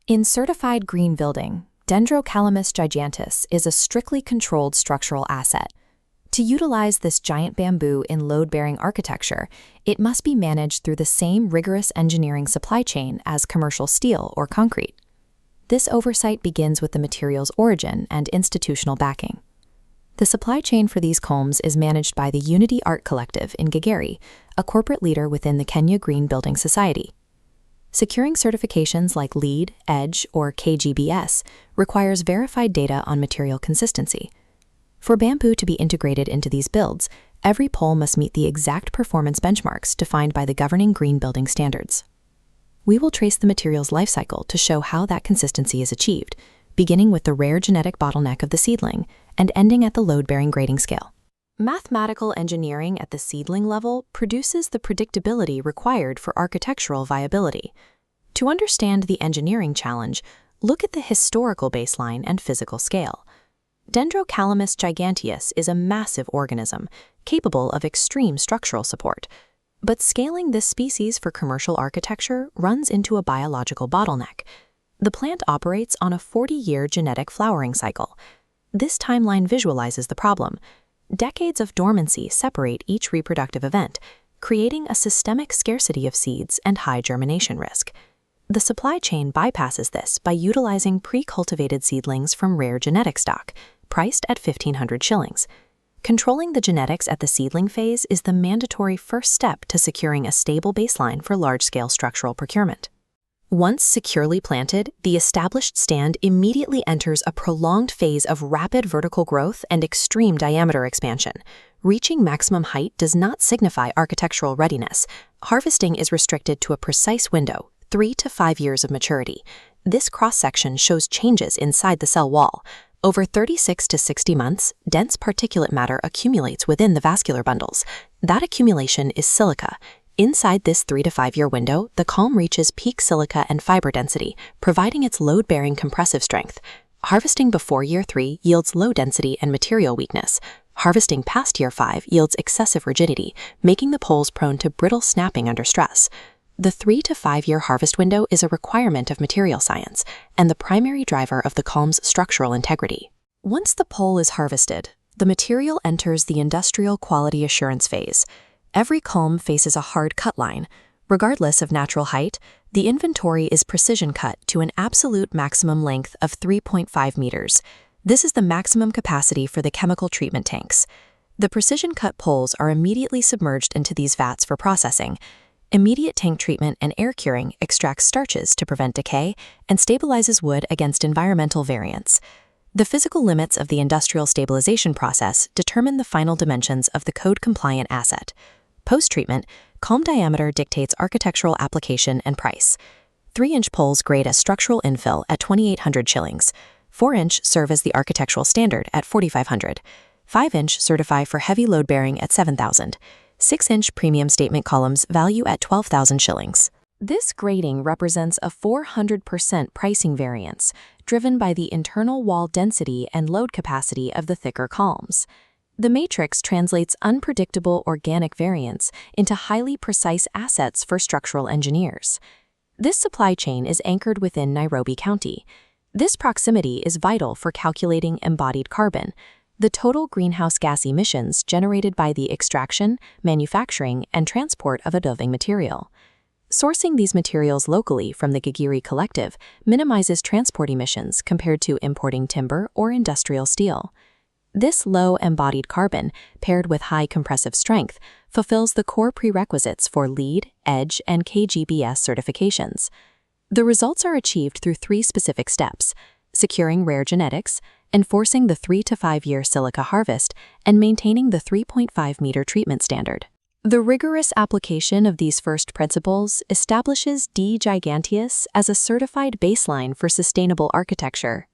In certified green building, Dendrocalamus giganteus is a strictly controlled structural asset. To utilize this giant bamboo in load-bearing architecture, it must be managed through the same rigorous engineering supply chain as commercial steel or concrete. This oversight begins with the material's origin and institutional backing. The supply chain for these culms is managed by the Unity Art Collective in Gigiri, a corporate leader within the Kenya Green Building Society. Securing certifications like LEED, EDGE, or KGBS requires verified data on material consistency. For bamboo to be integrated into these builds, every pole must meet the exact performance benchmarks defined by the governing green building standards. We will trace the material's life cycle to show how that consistency is achieved, beginning with the rare genetic bottleneck of the seedling and ending at the load-bearing grading scale. Mathematical engineering at the seedling level produces the predictability required for architectural viability. To understand the engineering challenge, look at the historical baseline and physical scale. Dendrocalamus giganteus is a massive organism, capable of extreme structural support. But scaling this species for commercial architecture runs into a biological bottleneck. The plant operates on a 40-year genetic flowering cycle. This timeline visualizes the problem. Decades of dormancy separate each reproductive event, creating a systemic scarcity of seeds and high germination risk. The supply chain bypasses this by utilizing pre-cultivated seedlings from rare genetic stock, priced at 1,500 shillings. Controlling the genetics at the seedling phase is the mandatory first step to securing a stable baseline for large-scale structural procurement. Once securely planted, the established stand immediately enters a prolonged phase of rapid vertical growth and extreme diameter expansion. Reaching maximum height does not signify architectural readiness. Harvesting is restricted to a precise window, 3 to 5 years of maturity. This cross-section shows changes inside the cell wall. Over 36 to 60 months, dense particulate matter accumulates within the vascular bundles. That accumulation is silica. Inside this 3 to 5 year window, the culm reaches peak silica and fiber density, providing its load-bearing compressive strength. Harvesting before year 3 yields low density and material weakness. Harvesting past year 5 yields excessive rigidity, making the poles prone to brittle snapping under stress. The 3 to 5 year harvest window is a requirement of material science and the primary driver of the culm's structural integrity. Once the pole is harvested, the material enters the industrial quality assurance phase. Every culm faces a hard cut line. Regardless of natural height, the inventory is precision cut to an absolute maximum length of 3.5 meters. This is the maximum capacity for the chemical treatment tanks. The precision cut poles are immediately submerged into these vats for processing. Immediate tank treatment and air curing extracts starches to prevent decay and stabilizes wood against environmental variants. The physical limits of the industrial stabilization process determine the final dimensions of the code-compliant asset. Post-treatment, culm diameter dictates architectural application and price. 3-inch poles grade as structural infill at 2,800 shillings. 4-inch serve as the architectural standard at 4,500. 5-inch certify for heavy load-bearing at 7,000. 6-inch premium statement columns value at 12,000 shillings. This grading represents a 400% pricing variance, driven by the internal wall density and load capacity of the thicker culms. The matrix translates unpredictable organic variance into highly precise assets for structural engineers. This supply chain is anchored within Nairobi County. This proximity is vital for calculating embodied carbon, the total greenhouse gas emissions generated by the extraction, manufacturing, and transport of a building material. Sourcing these materials locally from the Gigiri Collective minimizes transport emissions compared to importing timber or industrial steel. This low embodied carbon, paired with high compressive strength, fulfills the core prerequisites for LEED, EDGE, and KGBS certifications. The results are achieved through 3 specific steps: securing rare genetics, enforcing the 3 to 5 year silica harvest, and maintaining the 3.5 meter treatment standard. The rigorous application of these first principles establishes D. giganteus as a certified baseline for sustainable architecture.